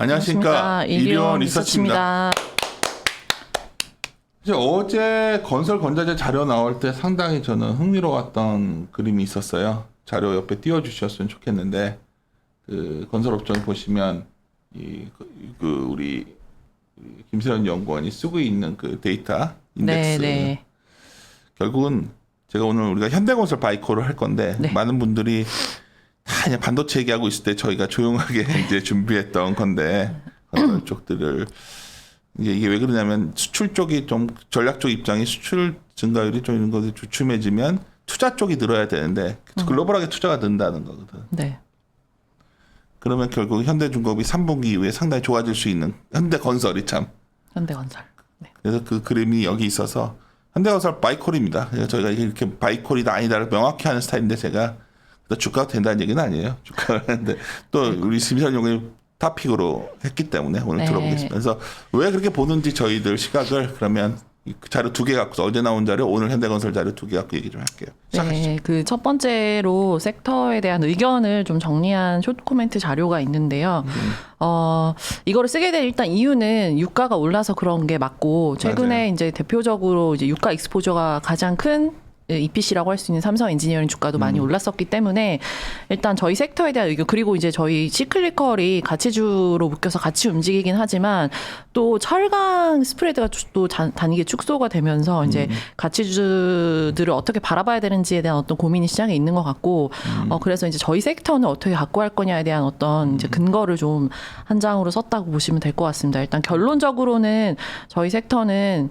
안녕하십니까. 일리온 리서치입니다. 이제 어제 건설건자재 자료 나올 때 상당히 저는 흥미로웠던 그림이 있었어요. 자료 옆에 띄워주셨으면 좋겠는데, 그 건설업종에 보시면 우리 김세현 연구원이 쓰고 있는 그 데이터 인덱스. 네. 결국은 제가 오늘 우리가 현대건설 바이코를 할 건데, 네. 많은 분들이 다 그냥 반도체 얘기하고 있을 때 저희가 조용하게 이제 준비했던 건데, 건설 쪽들을 이게 왜 그러냐면 수출 쪽이 좀 전략적 입장이 수출 증가율이 좀 이런 것이 주춤해지면 투자 쪽이 늘어야 되는데 글로벌하게 투자가 는다는 거거든. 네. 그러면 결국 현대중공업이 3분기 이후에 상당히 좋아질 수 있는 현대건설이 참. 현대건설. 네. 그래서 그 그림이 여기 있어서 현대건설 바이콜입니다. 그래서 저희가 이렇게 바이콜이다 아니다를 명확히 하는 스타일인데 제가 주가가 된다는 얘기는 아니에요. 주가가 하는데 또 우리 심사위원 용이 탑픽으로 했기 때문에 오늘 들어보겠습니다. 그래서 왜 그렇게 보는지 저희들 시각을 그러면 자료 2개 갖고서 어제 나온 자료, 오늘 현대건설 자료 2개 갖고 얘기 좀 할게요. 시작하시죠. 네, 그 첫 번째로 섹터에 대한 의견을 좀 정리한 숏 코멘트 자료가 있는데요. 이거를 쓰게 된 일단 이유는 유가가 올라서 그런 게 맞고 최근에 맞아요. 이제 대표적으로 이제 유가 익스포저가 가장 큰 EPC라고 할 수 있는 삼성 엔지니어링 주가도 많이 올랐었기 때문에 일단 저희 섹터에 대한 의견, 그리고 이제 저희 시클리컬이 가치주로 묶여서 같이 움직이긴 하지만 또 철강 스프레드가 또 단기 축소가 되면서 이제 가치주들을 어떻게 바라봐야 되는지에 대한 어떤 고민이 시장에 있는 것 같고 그래서 이제 저희 섹터는 어떻게 갖고 할 거냐에 대한 어떤 이제 근거를 좀 한 장으로 썼다고 보시면 될 것 같습니다. 일단 결론적으로는 저희 섹터는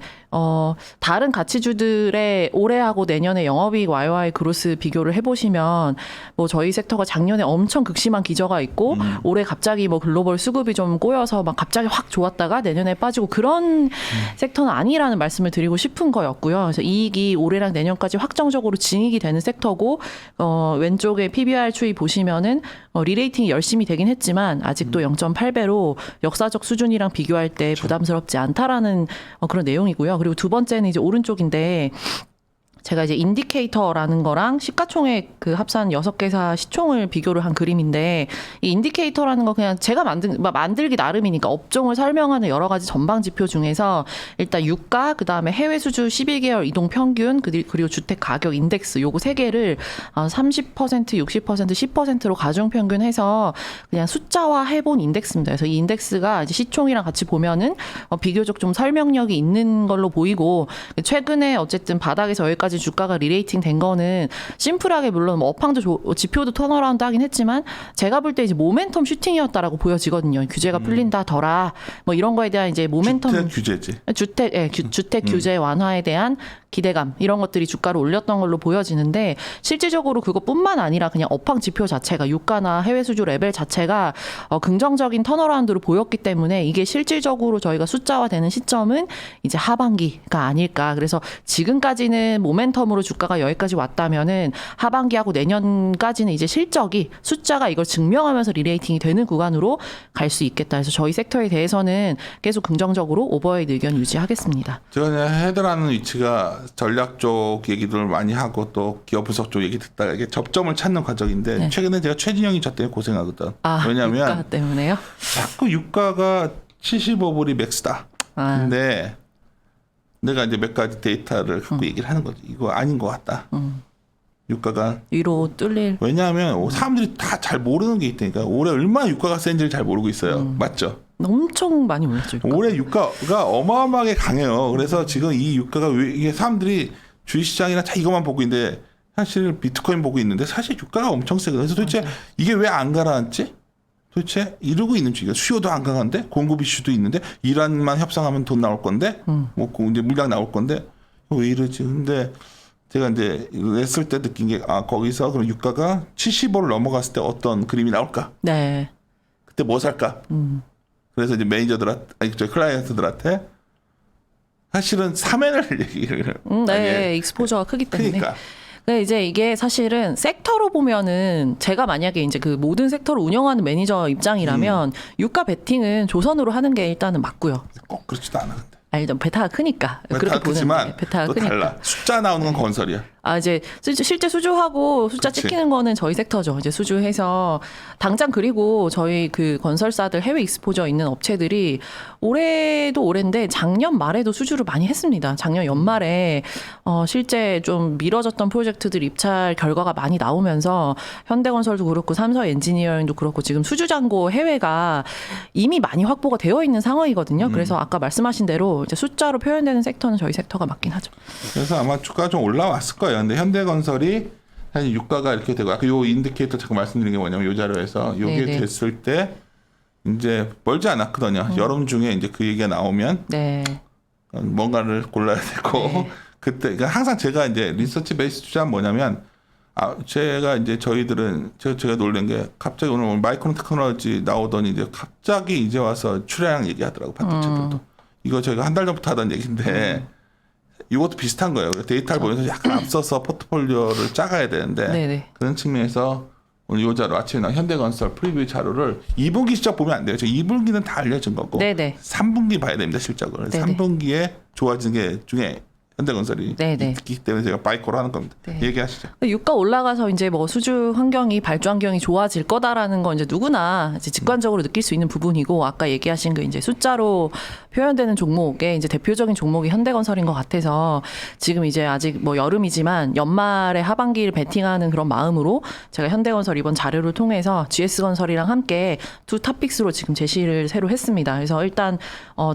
다른 가치주들의 올해하고 내년에 영업이익 YOY 그로스 비교를 해보시면 뭐 저희 섹터가 작년에 엄청 극심한 기저가 있고 올해 갑자기 뭐 글로벌 수급이 좀 꼬여서 막 갑자기 확 좋았다가 내년에 빠지고 그런 섹터는 아니라는 말씀을 드리고 싶은 거였고요. 그래서 이익이 올해랑 내년까지 확정적으로 증익이 되는 섹터고 왼쪽에 PBR 추이 보시면은 리레이팅이 열심히 되긴 했지만 아직도 0.8배로 역사적 수준이랑 비교할 때 부담스럽지 않다라는 그런 내용이고요. 그리고 두 번째는 이제 오른쪽인데 제가 이제 인디케이터라는 거랑 시가총액 그 합산 6개사 시총을 비교를 한 그림인데 이 인디케이터라는 거 그냥 제가 만들기 나름이니까 업종을 설명하는 여러 가지 전방 지표 중에서 일단 유가, 그다음에 해외 수주 11개월 이동 평균, 그리고 주택 가격 인덱스 요거 세 개를 30%, 60%, 10%로 가중 평균해서 그냥 숫자화 해본 인덱스입니다. 그래서 이 인덱스가 이제 시총이랑 같이 보면은 비교적 좀 설명력이 있는 걸로 보이고 최근에 어쨌든 바닥에서 여기까지 주가가 리레이팅 된 거는 심플하게 물론 뭐 업황도 지표도 턴어라운드 하긴 했지만 제가 볼 때 이제 모멘텀 슈팅이었다라고 보여지거든요. 규제가 풀린다 더라 뭐 이런 거에 대한 이제 모멘텀 주택 규제지. 주택 규제 완화에 대한 기대감 이런 것들이 주가를 올렸던 걸로 보여지는데 실질적으로 그것뿐만 아니라 그냥 업황 지표 자체가 유가나 해외 수주 레벨 자체가 긍정적인 턴어라운드로 보였기 때문에 이게 실질적으로 저희가 숫자화되는 시점은 이제 하반기가 아닐까. 그래서 지금까지는 모멘텀으로 주가가 여기까지 왔다면은 하반기하고 내년까지는 이제 실적이 숫자가 이걸 증명하면서 리레이팅이 되는 구간으로 갈 수 있겠다. 그래서 저희 섹터에 대해서는 계속 긍정적으로 오버헤이드 의견 유지하겠습니다. 제가 그냥 헤드라는 위치가 전략 쪽 얘기들을 많이 하고 또 기업 분석 쪽 얘기 듣다가 이게 접점을 찾는 과정인데 네. 최근에 제가 최진영이 저 때문에 고생하거든. 유가 왜냐하면 때문에요? 자꾸 유가가 75불이 맥스다. 근데 내가 이제 몇 가지 데이터를 갖고 얘기를 하는 거지. 이거 아닌 것 같다. 유가가 위로 뚫릴. 왜냐하면 사람들이 다 잘 모르는 게 있다니까. 올해 얼마나 유가가 센지를 잘 모르고 있어요. 맞죠? 엄청 많이 올랐죠. 유가. 올해 유가가 어마어마하게 강해요. 그래서 지금 이 유가가 왜 이게 사람들이 주식시장이나 이것만 보고 있는데 사실 비트코인 보고 있는데 사실 유가가 엄청 세거든요. 그래서 도대체 이게 왜 안 가라앉지? 도대체 이러고 있는 중이에요. 수요도 안 강한데 공급 이슈도 있는데 이란만 협상하면 돈 나올 건데 뭐 이제 물량 나올 건데 왜 이러지? 근데 제가 이제 냈을 때 느낀 게 거기서 그럼 유가가 75를 넘어갔을 때 어떤 그림이 나올까? 네. 그때 뭐 살까? 그래서 이제 저희 클라이언트들한테 사실은 3엔을 얘기를 네, 익스포저가 크기 때문에. 그러니까. 근데 이제 이게 사실은 섹터로 보면은 제가 만약에 이제 그 모든 섹터를 운영하는 매니저 입장이라면 유가 베팅은 조선으로 하는 게 일단은 맞고요. 꼭 그렇지도 않아 근데. 일단 베타가 크니까. 베타가 그렇게 크지만 보는데 베타가 또 크니까. 달라. 숫자 나오는 건 건설이야. 이제 실제 수주하고 숫자 그치. 찍히는 거는 저희 섹터죠. 이제 수주해서 당장 그리고 저희 그 건설사들 해외 익스포저 있는 업체들이 올해도 올해인데 작년 말에도 수주를 많이 했습니다. 작년 연말에 실제 좀 미뤄졌던 프로젝트들 입찰 결과가 많이 나오면서 현대건설도 그렇고 삼성 엔지니어링도 그렇고 지금 수주 잔고 해외가 이미 많이 확보가 되어 있는 상황이거든요. 그래서 아까 말씀하신 대로 이제 숫자로 표현되는 섹터는 저희 섹터가 맞긴 하죠. 그래서 아마 주가가 좀 올라왔을 거예요. 근데 현대건설이 사실 유가가 이렇게 되고 아까 요 인디케이터 잠깐 말씀드린 게 뭐냐면 요 자료에서 요게 네네. 됐을 때 이제 멀지 않았거든요. 여름 중에 이제 그 얘기가 나오면 네. 뭔가를 골라야 되고 네. 그때 그러니까 항상 제가 이제 리서치 베이스 투자는 뭐냐면 제가 이제 저희들은 제가 놀란 게 갑자기 오늘 마이크론 테크놀로지 나오더니 이제 갑자기 이제 와서 출하량 얘기하더라고 반도체들도 이거 저희가 한 달 전부터 하던 얘기인데 이것도 비슷한 거예요. 데이터를 보면서 약간 앞서서 포트폴리오를 짜가야 되는데 네네. 그런 측면에서 오늘 요 자료 아침에 나온 현대건설 프리뷰 자료를 2분기 실적 보면 안 돼요. 저 2분기는 다 알려진 거고 네네. 3분기 봐야 됩니다 실적을. 네네. 3분기에 좋아진 게 중에 현대건설이 네네. 있기 때문에 제가 바이코로 하는 겁니다. 네. 얘기하시죠. 유가 올라가서 이제 뭐 수주 환경이 발주 환경이 좋아질 거다라는 건 이제 누구나 이제 직관적으로 느낄 수 있는 부분이고 아까 얘기하신 그 이제 숫자로 표현되는 종목의 이제 대표적인 종목이 현대건설인 것 같아서 지금 이제 아직 뭐 여름이지만 연말에 하반기를 베팅하는 그런 마음으로 제가 현대건설 이번 자료를 통해서 GS건설이랑 함께 두 탑픽스로 지금 제시를 새로 했습니다. 그래서 일단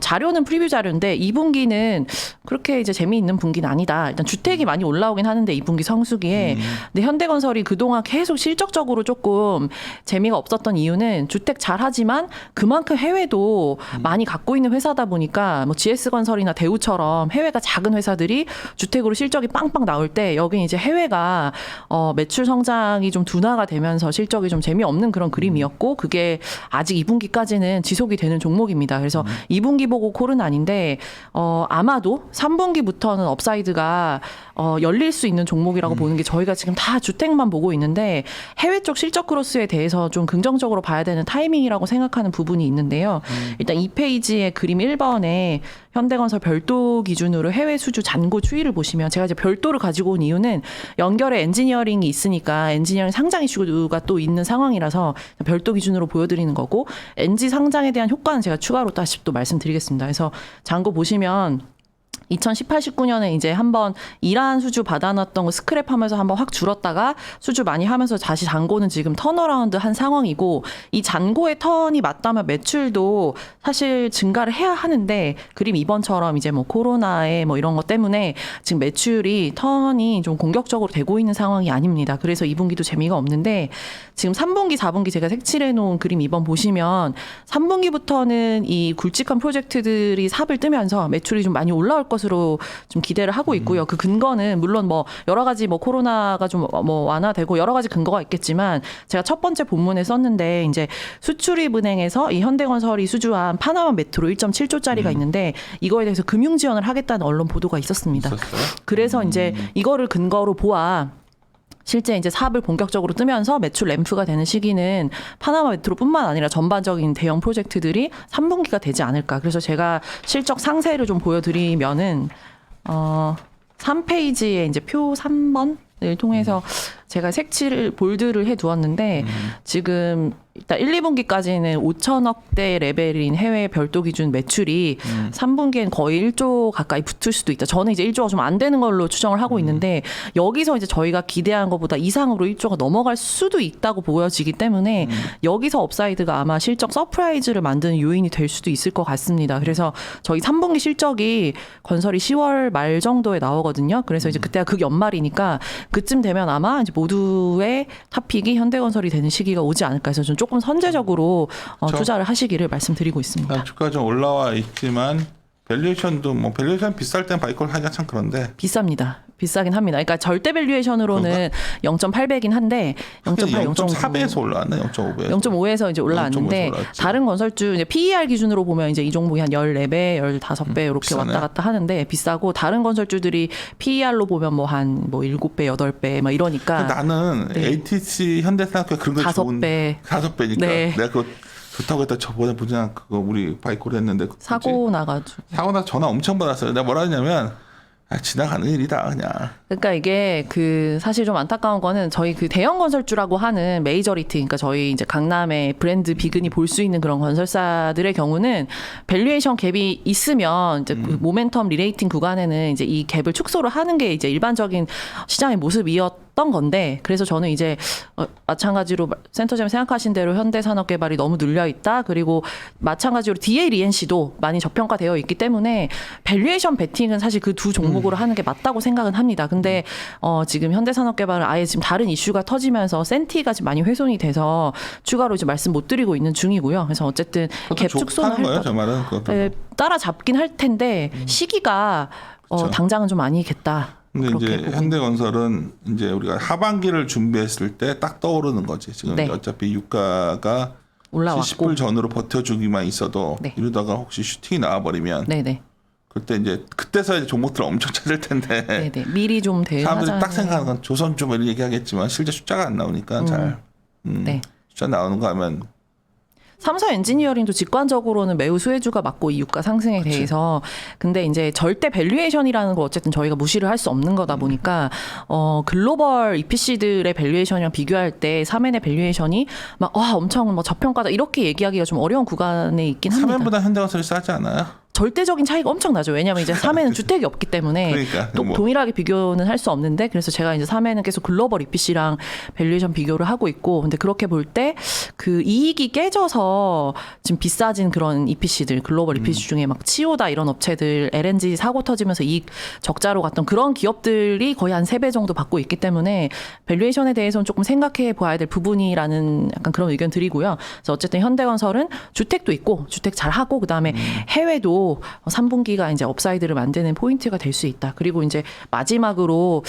자료는 프리뷰 자료인데 2분기는 그렇게 이제 재미있는 분기는 아니다. 일단 주택이 많이 올라오긴 하는데 2분기 성수기에 근데 현대건설이 그동안 계속 실적적으로 조금 재미가 없었던 이유는 주택 잘하지만 그만큼 해외도 많이 갖고 있는 회사다 보니까 뭐 GS건설이나 대우처럼 해외가 작은 회사들이 주택으로 실적이 빵빵 나올 때 여기 이제 해외가 매출 성장이 좀 둔화가 되면서 실적이 좀 재미없는 그런 그림이었고 그게 아직 2분기까지는 지속이 되는 종목입니다. 그래서 2분기 보고 콜은 아닌데 아마도 3분기부터는 업사이드가 열릴 수 있는 종목이라고 보는 게 저희가 지금 다 주택만 보고 있는데 해외 쪽 실적 크로스에 대해서 좀 긍정적으로 봐야 되는 타이밍이라고 생각하는 부분이 있는데요. 일단 이 페이지의 그림 1번에 현대건설 별도 기준으로 해외 수주 잔고 추이를 보시면 제가 이제 별도를 가지고 온 이유는 연결에 엔지니어링이 있으니까 엔지니어링 상장 이슈가 또 있는 상황이라서 별도 기준으로 보여드리는 거고 엔지 상장에 대한 효과는 제가 추가로 다시 또 말씀드리겠습니다. 그래서 잔고 보시면 2018, 19년에 이제 한번 이란 수주 받아놨던 거 스크랩하면서 한번 확 줄었다가 수주 많이 하면서 다시 잔고는 지금 턴어라운드 한 상황이고 이 잔고의 턴이 맞다면 매출도 사실 증가를 해야 하는데 그림 2번처럼 이제 뭐 코로나에 뭐 이런 것 때문에 지금 매출이 턴이 좀 공격적으로 되고 있는 상황이 아닙니다. 그래서 2분기도 재미가 없는데 지금 3분기, 4분기 제가 색칠해 놓은 그림 2번 보시면 3분기부터는 이 굵직한 프로젝트들이 삽을 뜨면서 매출이 좀 많이 올라올 것으로 좀 기대를 하고 있고요. 그 근거는 물론 뭐 여러 가지 뭐 코로나가 좀 뭐 완화되고 여러 가지 근거가 있겠지만 제가 첫 번째 본문에 썼는데 이제 수출입은행에서 이 현대건설이 수주한 파나마 메트로 1.7조짜리가 있는데 이거에 대해서 금융 지원을 하겠다는 언론 보도가 있었습니다. 있었어요? 그래서 이제 이거를 근거로 보아 실제 이제 사업을 본격적으로 뜨면서 매출 램프가 되는 시기는 파나마 메트로뿐만 아니라 전반적인 대형 프로젝트들이 3분기가 되지 않을까. 그래서 제가 실적 상세를 좀 보여드리면은 3페이지에 이제 표 3번을 통해서 제가 색칠을 볼드를 해 두었는데 지금 일단 1, 2분기까지는 5천억대 레벨인 해외 별도 기준 매출이 3분기엔 거의 1조 가까이 붙을 수도 있다. 저는 이제 1조가 좀 안 되는 걸로 추정을 하고 있는데 여기서 이제 저희가 기대한 것보다 이상으로 1조가 넘어갈 수도 있다고 보여지기 때문에 여기서 업사이드가 아마 실적 서프라이즈를 만드는 요인이 될 수도 있을 것 같습니다. 그래서 저희 3분기 실적이 건설이 10월 말 정도에 나오거든요. 그래서 이제 그때가 극연말이니까 그쯤 되면 아마 이제 모두의 탑픽이 현대건설이 되는 시기가 오지 않을까 해서 좀 조금 선제적으로 투자를 하시기를 말씀드리고 있습니다. 주가 좀 올라와 있지만 밸류에이션도 뭐 밸류에이션 비쌀 땐 바이콜 하기가 참 그런데 비쌉니다. 비싸긴 합니다. 그러니까 절대 밸류에이션으로는 0.8배긴 한데 0.8, 0.4배에서 올라왔네. 0.5배. 0.5에서 이제 올라왔는데 0.5에서 올라왔지. 다른 건설주 이제 PER 기준으로 보면 이제 이 종목이 한 14배, 15배 이렇게 비싸네. 왔다 갔다 하는데 비싸고 다른 건설주들이 PER로 보면 뭐 한 뭐 7배, 8배 막 이러니까 나는 네. ATC 현대생각과 그런 거 5배. 5배니까 네. 내가 그거 좋다고 했다 저번에 보자 그거 우리 바이콜 했는데 사고 나가지고 사고 나서 전화 엄청 받았어요. 내가 뭐라 했냐면 지나가는 일이다 그냥. 그러니까 이게 그 사실 좀 안타까운 거는 저희 그 대형 건설주라고 하는 메이저리티, 그러니까 저희 이제 강남의 브랜드 비근이 볼 수 있는 그런 건설사들의 경우는 밸류에이션 갭이 있으면 이제 그 모멘텀 리레이팅 구간에는 이제 이 갭을 축소를 하는 게 이제 일반적인 시장의 모습이었던 건데, 그래서 저는 이제 마찬가지로 센터장님 생각하신 대로 현대산업개발이 너무 눌려 있다. 그리고 마찬가지로 DLENC도 많이 저평가되어 있기 때문에 밸류에이션 베팅은 사실 그 두 종목으로 하는 게 맞다고 생각은 합니다. 근데 지금 현대산업개발은 아예 지금 다른 이슈가 터지면서 센티가 지금 많이 훼손이 돼서 추가로 이제 말씀 못 드리고 있는 중이고요. 그래서 어쨌든 갭 축소는 하는 거예요, 할 저 말은. 따라잡긴 할 텐데 시기가 그렇죠. 당장은 좀 아니겠다. 근데 그렇게 이제 보고 현대건설은 이제 우리가 하반기를 준비했을 때 딱 떠오르는 거지. 지금 네. 어차피 유가가 올라왔고 70불 전으로 버텨주기만 있어도 네. 이러다가 혹시 슈팅이 나와버리면 네네. 그때 이제 그때서 이제 종목들 엄청 찾을 텐데 네네. 미리 좀 사람들이 대응하자. 딱 생각하는 건 조선주 뭐 이런 얘기하겠지만 실제 숫자가 안 나오니까 잘 네. 숫자 나오는 거 하면 삼성 엔지니어링도 직관적으로는 매우 수혜주가 맞고 이 유가 상승에 대해서, 근데 이제 절대 밸류에이션이라는 거 어쨌든 저희가 무시를 할 수 없는 거다 보니까 글로벌 EPC들의 밸류에이션이랑 비교할 때 3엔의 밸류에이션이 막 엄청 뭐 저평가다 이렇게 얘기하기가 좀 어려운 구간에 있긴 합니다. 3엔보다 현대건설이 싸지 않아요? 절대적인 차이가 엄청 나죠. 왜냐하면 이제 3회는 주택이 없기 때문에 그러니까, 또 뭐. 동일하게 비교는 할 수 없는데, 그래서 제가 이제 3회는 계속 글로벌 EPC랑 밸류에이션 비교를 하고 있고, 근데 그렇게 볼 때 그 이익이 깨져서 지금 비싸진 그런 EPC들, 글로벌 EPC 중에 막 치오다 이런 업체들 LNG 사고 터지면서 이익 적자로 갔던 그런 기업들이 거의 한 3배 정도 받고 있기 때문에 밸류에이션에 대해서는 조금 생각해 봐야 될 부분이라는 약간 그런 의견 드리고요. 그래서 어쨌든 현대건설은 주택도 있고 주택 잘 하고 그다음에 해외도 3분기가 이제 업사이드를 만드는 포인트가 될 수 있다. 그리고 이제 마지막으로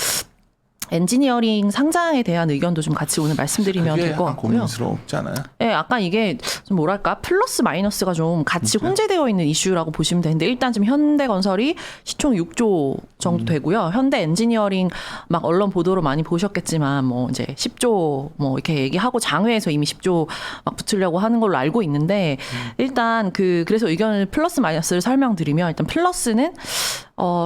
엔지니어링 상장에 대한 의견도 좀 같이 오늘 말씀드리면 될 것 같고요. 고민스럽지 않아요? 네, 약간 이게 좀 뭐랄까 플러스 마이너스가 좀 같이 혼재되어 있는 이슈라고 보시면 되는데, 일단 지금 현대건설이 시총 6조 정도 되고요. 현대 엔지니어링 막 언론 보도로 많이 보셨겠지만 뭐 이제 10조 뭐 이렇게 얘기하고 장외에서 이미 10조 막 붙으려고 하는 걸로 알고 있는데, 일단 그래서 의견을 플러스 마이너스를 설명드리면, 일단 플러스는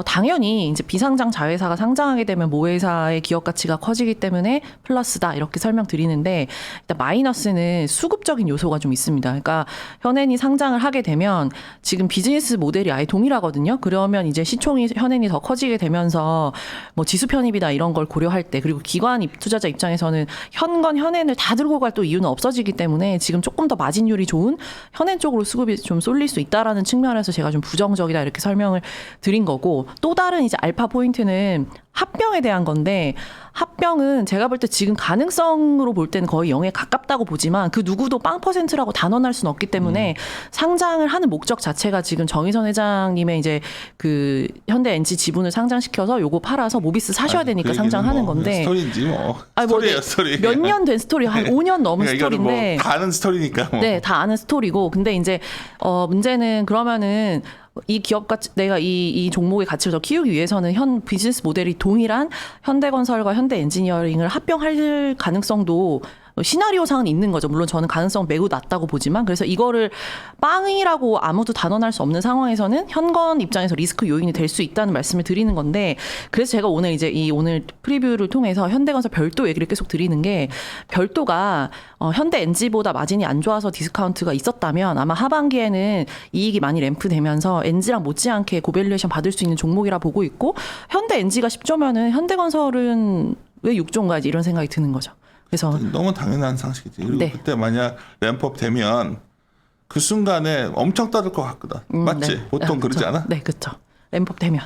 당연히 이제 비상장 자회사가 상장하게 되면 모회사의 기업 가치가 커지기 때문에 플러스다 이렇게 설명드리는데, 일단 마이너스는 수급적인 요소가 좀 있습니다. 그러니까 현엔이 상장을 하게 되면 지금 비즈니스 모델이 아예 동일하거든요. 그러면 이제 시총이 현엔이 더 커지게 되면서 뭐 지수 편입이나 이런 걸 고려할 때, 그리고 기관 투자자 입장에서는 현엔을 다 들고 갈 또 이유는 없어지기 때문에 지금 조금 더 마진율이 좋은 현엔 쪽으로 수급이 좀 쏠릴 수 있다라는 측면에서 제가 좀 부정적이다 이렇게 설명을 드린 거고, 또 다른 이제 알파 포인트는 합병에 대한 건데, 합병은 제가 볼 때 지금 가능성으로 볼 때는 거의 0에 가깝다고 보지만 그 누구도 빵 퍼센트라고 단언할 수는 없기 때문에 상장을 하는 목적 자체가 지금 정의선 회장님의 이제 그 현대 NG 지분을 상장시켜서 요거 팔아서 모비스 사셔야 되니까 상장하는 건데, 스토리인지 뭐 스토리예요, 스토리. 몇 년 된 스토리, 한 5년 넘은 그러니까 스토리인데 뭐 다 아는 스토리니까 뭐. 네, 다 아는 스토리고, 근데 이제 문제는 그러면은 이 기업 가치, 내가 이 종목의 가치를 더 키우기 위해서는 현 비즈니스 모델이 동일한 현대건설과 현대엔지니어링을 합병할 가능성도 시나리오상은 있는 거죠. 물론 저는 가능성 매우 낮다고 보지만, 그래서 이거를 빵이라고 아무도 단언할 수 없는 상황에서는 현건 입장에서 리스크 요인이 될 수 있다는 말씀을 드리는 건데, 그래서 제가 오늘 이제 오늘 프리뷰를 통해서 현대건설 별도 얘기를 계속 드리는 게, 별도가 현대엔지보다 마진이 안 좋아서 디스카운트가 있었다면 아마 하반기에는 이익이 많이 램프되면서 엔지랑 못지않게 고밸류에이션 받을 수 있는 종목이라 보고 있고, 현대엔지가 10조면은 현대건설은 왜 6조인가 이런 생각이 드는 거죠. 그래서 너무 당연한 상식이지. 그리고 네. 그때 만약 램프업 되면 그 순간에 엄청 떠들 것 같거든. 맞지? 네. 보통 그러지 않아? 네, 그렇죠. 램프업 되면.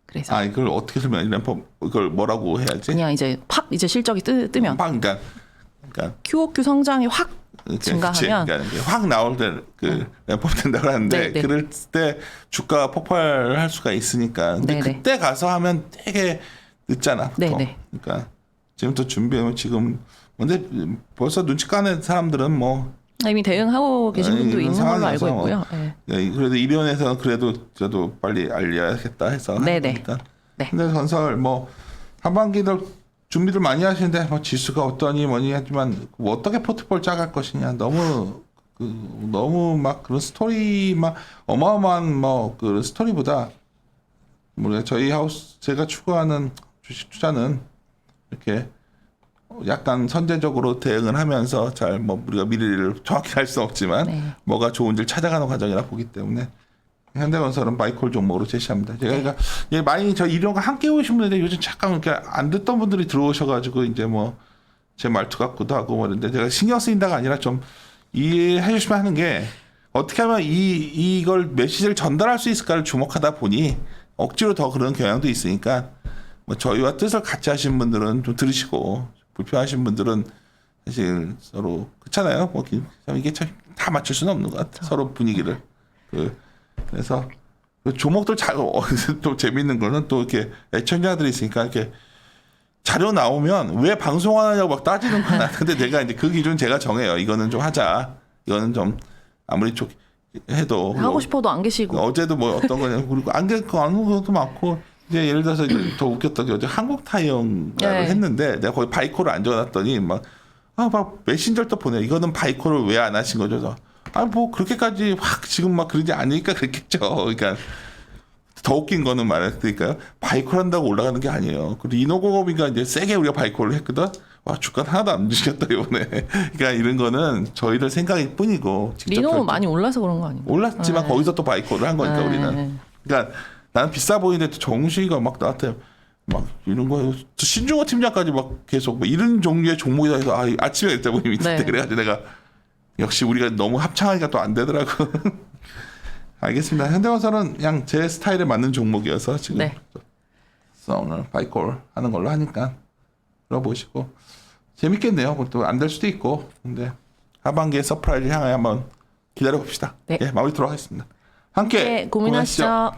그래서 이걸 어떻게 설명해? 램프업 이걸 뭐라고 해야지? 그냥 이제 팍 이제 실적이 뜨면 그러니까 QOQ 성장이 확 증가하면 그러니까 이게 확 나올 때 그 램프업 된다고 하는데, 네, 네. 그럴 때 주가가 폭발할 수가 있으니까. 근데 네, 네. 그때 가서 하면 되게 늦잖아. 보통. 네, 네. 그러니까 지금부터 준비하면 지금 근데 벌써 눈치 까는 사람들은 뭐 이미 대응하고 계신 분도 있는 걸로 알고 상황이라서 있고요. 네. 그래도 이변에서는 그래도 저도 빨리 알려야겠다 해서 네네. 일단 네. 근데 건설 뭐 하반기들 준비를 많이 하시는데 뭐 지수가 어떠니 뭐니 하지만 뭐 어떻게 포트폴 짜갈 것이냐, 너무 너무 막 그런 스토리 막 어마어마한 뭐 그 스토리보다 뭐 저희 하우스 제가 추구하는 주식 투자는 이렇게 약간 선제적으로 대응을 하면서 잘 뭐 우리가 미래를 정확히 알 수 없지만 네. 뭐가 좋은지를 찾아가는 과정이라 보기 때문에 현대건설은 바이콜 종목으로 제시합니다. 제가 그러니까 예, 많이 저 이런 거 함께 오신 분들 요즘 잠깐 이렇게 안 듣던 분들이 들어오셔가지고 이제 뭐 제 말투 같기도 하고 뭐 그런데 제가 신경 쓰인다가 아니라 좀 이해해 주시면 하는 게 어떻게 하면 이걸 메시지를 전달할 수 있을까를 주목하다 보니 억지로 더 그런 경향도 있으니까 뭐 저희와 뜻을 같이 하신 분들은 좀 들으시고 불편하신 분들은 사실 서로 그렇잖아요. 뭐 이게 참 다 맞출 수는 없는 것 같아. 서로 분위기를. 그래서 그 조목들 또 재밌는 거는 또 이렇게 애청자들이 있으니까 이렇게 자료 나오면 왜 방송 안 하냐고 막 따지는 거야. 근데 내가 이제 그 기준 제가 정해요. 이거는 좀 하자. 이거는 좀 아무리 좀 해도 하고 싶어도 안 계시고. 어제도 뭐 어떤 거냐 그리고 안 것도 많고 이제 예를 들어서 이제 더 웃겼던 게 어제 한국 타이어를 네. 했는데 내가 거기 바이코를 안 적어놨더니 막 메신저를 또 보내. 이거는 바이코를 왜 안 하신 거죠? 뭐 그렇게까지 확 지금 막 그러지 않으니까 그랬겠죠. 그러니까 더 웃긴 거는 말할까요? 바이콜 한다고 올라가는 게 아니에요. 그리고 이노공업이가 이제 세게 우리가 바이콜을 했거든. 와 주가 하나도 안 움직였다 이번에. 그러니까 이런 거는 저희들 생각일 뿐이고. 직접 리노 결정- 많이 올라서 그런 거 아닌가요? 올랐지만 네. 거기서 또 바이콜을 한 거니까 네. 우리는. 그러니까 나는 비싸 보이는데 정식이가 막 나한테 막 이런 거 신중호 팀장까지 막 계속 뭐 이런 종류의 종목이다 해서 아침에 그때 보니 밑에 네. 그래가지고 내가 역시 우리가 너무 합창하니까 또 안 되더라고. 알겠습니다. 현대건설은 그냥 제 스타일에 맞는 종목이어서 지금 네. 오늘 바이콜 하는 걸로 하니까 들어보시고 재밌겠네요. 또 안 될 수도 있고 근데 하반기에 서프라이즈 향해 한번 기다려 봅시다. 네. 예, 마무리 들어가겠습니다. 함께 고민하시죠.